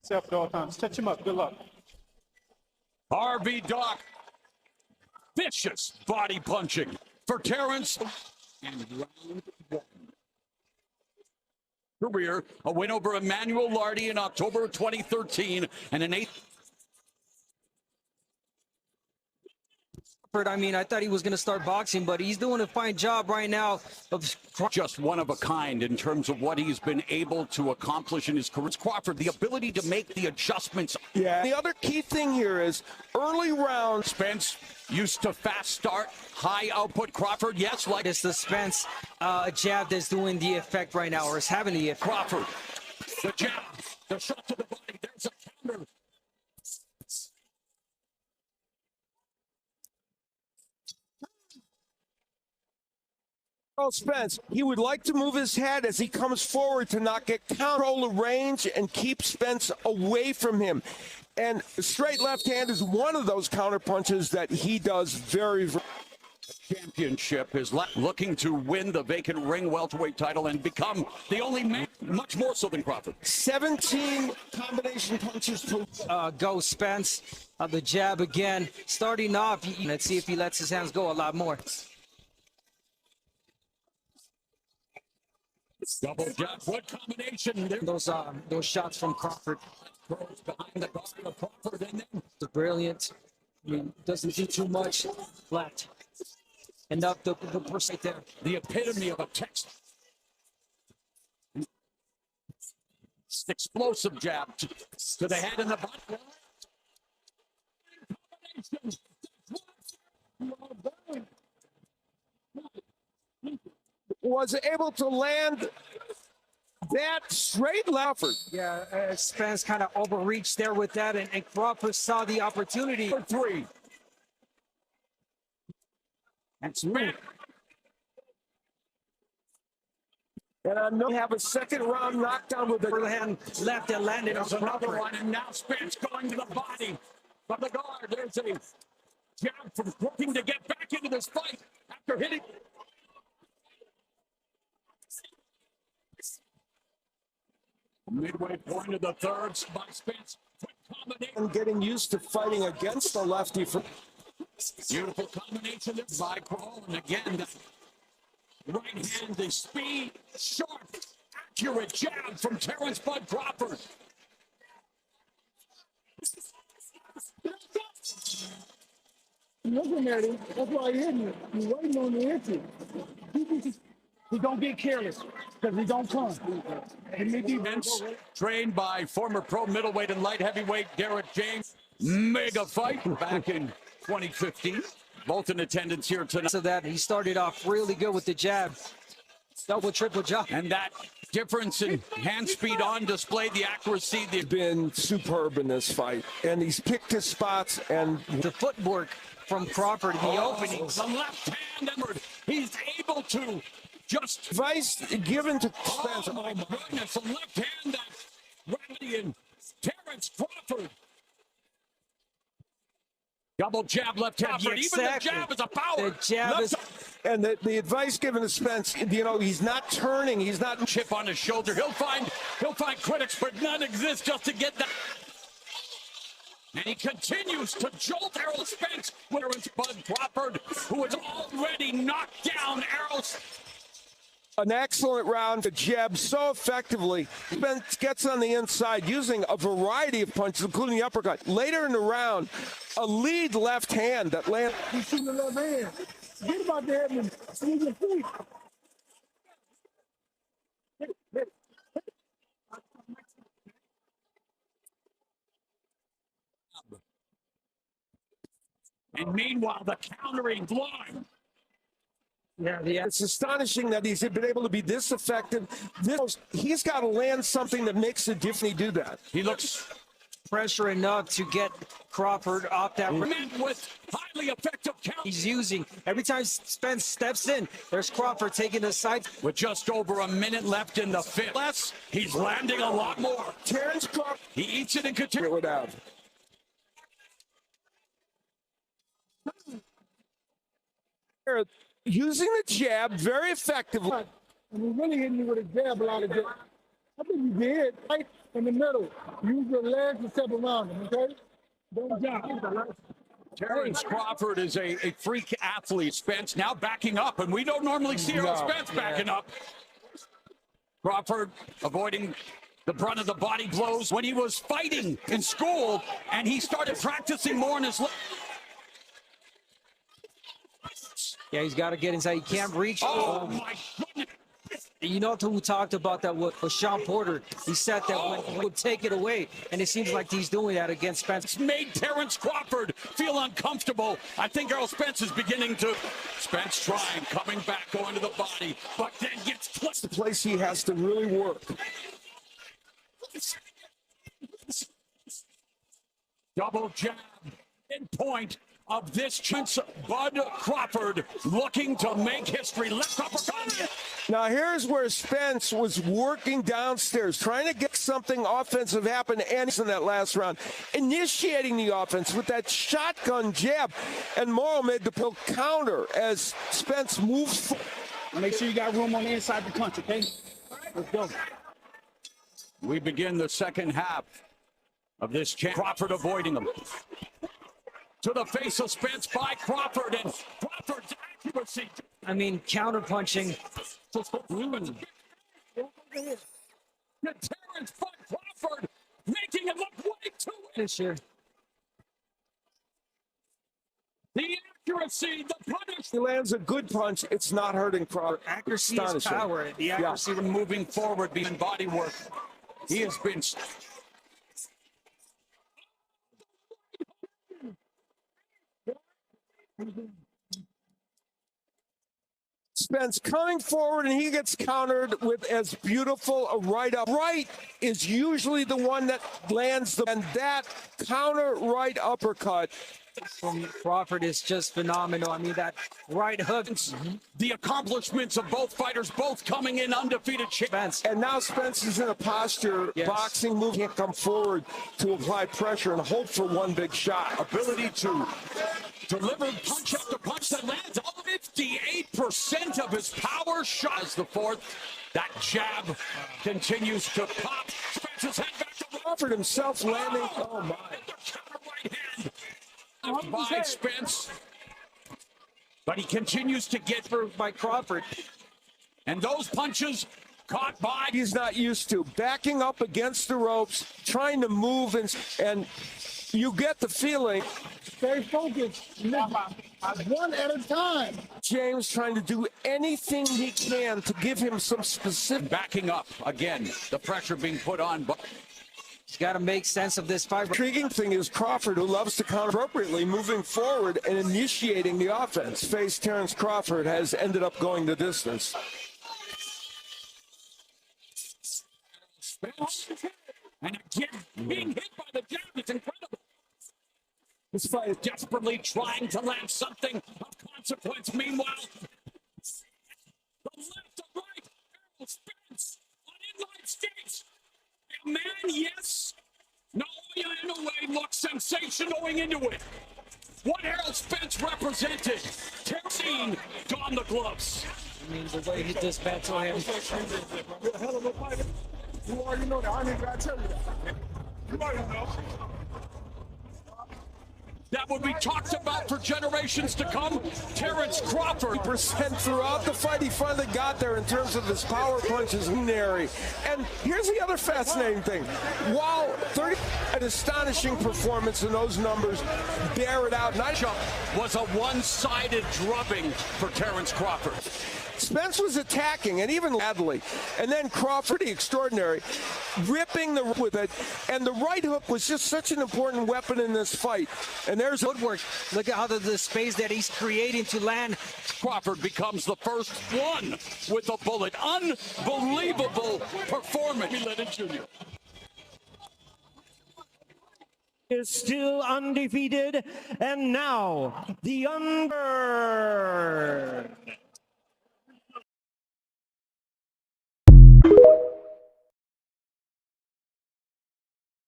Self at all times. Touch him up. Good luck. RV Doc. Vicious body punching for Terrence. And round one. Career, a win over Emmanuel Lardy in October 2013 and an eighth. I mean, I thought he was going to start boxing, but he's doing a fine job right now of just one of a kind in terms of what he's been able to accomplish in his career. Crawford, the ability to make the adjustments. Yeah. The other key thing here is early rounds. Spence used to fast start, high output. Crawford, yes, like it's the Spence jab that's doing the effect right now, or is having the effect. Crawford, the jab, the shot to the body. There's a counter. Spence, he would like to move his head as he comes forward to not get control the range and keep Spence away from him. And straight left hand is one of those counter punches that he does very, very. Championship is looking to win the vacant ring welterweight title and become the only man, much more so than Crawford. 17 combination punches to go Spence. The jab again, starting off. Let's see if he lets his hands go a lot more. Double jab, what combination? Those shots from Crawford. Throws behind the guard of Crawford, and then the brilliant. I mean, doesn't do too much. Flat. Enough the person right there. The epitome of a text. Explosive jab to the head and the body. Was able to land that straight left. Yeah, Spence kind of overreached there with that, and Crawford saw the opportunity. For three. That's me. And I know have a second round knockdown with the hand left that landed on another one, and now Spence going to the body from the guard. There's a jab from looking to get back into this fight after hitting. Midway point of the third by Spence. And getting used to fighting against the lefty. Beautiful combination there by Crawl. And again, the right hand, the speed, sharp, accurate jab from Terrence Bud Crawford. Looking at him, that's why he's hitting it. He's waiting on the entry. He don't get careless because he don't come. Spence, trained by former pro middleweight and light heavyweight Derek James. Mega fight back in 2015. Both in attendance here tonight. So that he started off really good with the jab. Double, triple jab. And that difference in hand speed on display, the accuracy. They've been superb in this fight. And he's picked his spots and the footwork from Crawford in the openings. The left hand, he's able to just advice given to Spence. Oh my goodness, the left hand that Rowdy and Terrence Crawford. Double jab left hand. Yeah, exactly. Even the jab is a power. The jab is. And the advice given to Spence, you know, he's not turning, he's not chip on his shoulder. He'll find critics, but none exist just to get that. And he continues to jolt Errol Spence. Where is Bud Crawford, who is already knocked down Errol. An excellent round to jab so effectively. Spence gets on the inside using a variety of punches, including the uppercut. Later in the round, a lead left hand that lands. He's shooting the left hand. Get about the head and swing your feet. And meanwhile, the countering line. Yeah, it's astonishing that he's been able to be this effective. He's got to land something that makes a difference. He do that. He looks pressure enough to get Crawford off that. With highly effective count. He's using every time Spence steps in. There's Crawford taking the side. With just over a minute left in the fifth. Less, he's landing a lot more. Terrence Crawford. He eats it and continues. It out. Using the jab very effectively. And he's really hitting me with a jab a lot of jab. I think he did. Right? in the middle. Use your legs to step around him, okay? Don't jump. Terrence Crawford is a freak athlete. Spence now backing up, and we don't normally see Errol Spence backing up. Crawford avoiding the brunt of the body blows when he was fighting in school, and he started practicing more in his Yeah, he's got to get inside. He can't reach. Oh, my goodness. You know who talked about that with Sean Porter? He said that when he would take it away, and it seems like he's doing that against Spence. It's made Terrence Crawford feel uncomfortable. I think Errol Spence is beginning to. Spence trying, coming back, going to the body, but then gets It's the place he has to really work. Double jab in point of this chance. Bud Crawford looking to make history. Left uppercut. Now here's where Spence was working downstairs, trying to get something offensive happen, and in that last round, initiating the offense with that shotgun jab, and Morrow made the pill counter as Spence moves forward. Make sure you got room on the inside to punch, okay? Let's go. We begin the second half of this chance. Crawford avoiding him. To the face of Spence by Crawford, and Crawford's accuracy. I mean, counter punching. Terrence Bud Crawford making it look way too This year. The accuracy, the punish. He lands a good punch. It's not hurting Crawford. Accuracy is Astonishing. power. The accuracy. Moving forward, being body work. He has been. Spence coming forward, and he gets countered with as beautiful a right up. Right is usually the one that lands the, and that counter right uppercut From Crawford is just phenomenal. I mean, that right hook. The accomplishments of both fighters, both coming in undefeated. Spence. And now Spence is in a posture, boxing move, can't come forward to apply pressure and hope for one big shot. Ability to deliver punch after punch that lands. 58% of his power shot is the fourth. That jab continues to pop. Spence's head back to Crawford himself landing. Oh my. Right hand. By Spence. But he continues to get through By Crawford. and those punches caught by. He's not used to backing up against the ropes, trying to move, and you get the feeling Stay focused. One at a time. James trying to do anything he can to give him some specific. Backing up again. The pressure being put on. But He's got to make sense of this fight. Intriguing thing is Crawford, who loves to counter appropriately, moving forward and initiating the offense. Face Terrence Crawford has ended up going the distance. Spence. And again, being hit by the jab is incredible. This fight is desperately trying to land something of consequence. Meanwhile, the left to right, Errol Spence on inline skates. A man, yes. No, in a way, looks sensational going into it. What Errol Spence represented. Terrence donned the gloves. I mean, the way he dismantled him. You're a hell of a fighter. You already know that. I ain't gotta tell you that. You already know. That would be talked about for generations to come. Terrence Crawford. Percent throughout the fight, he finally got there in terms of his power punches. And here's the other fascinating thing. While 30, an astonishing performance in those numbers, bear it out. Was a one-sided drubbing for Terrence Crawford. Spence was attacking, and even badly. And then Crawford, extraordinary, ripping with it. And the right hook was just such an important weapon in this fight. And there's Footwork. Look at how the space that he's creating to land. Crawford becomes the first one with a bullet. Unbelievable performance. Jr. Is still undefeated, and now the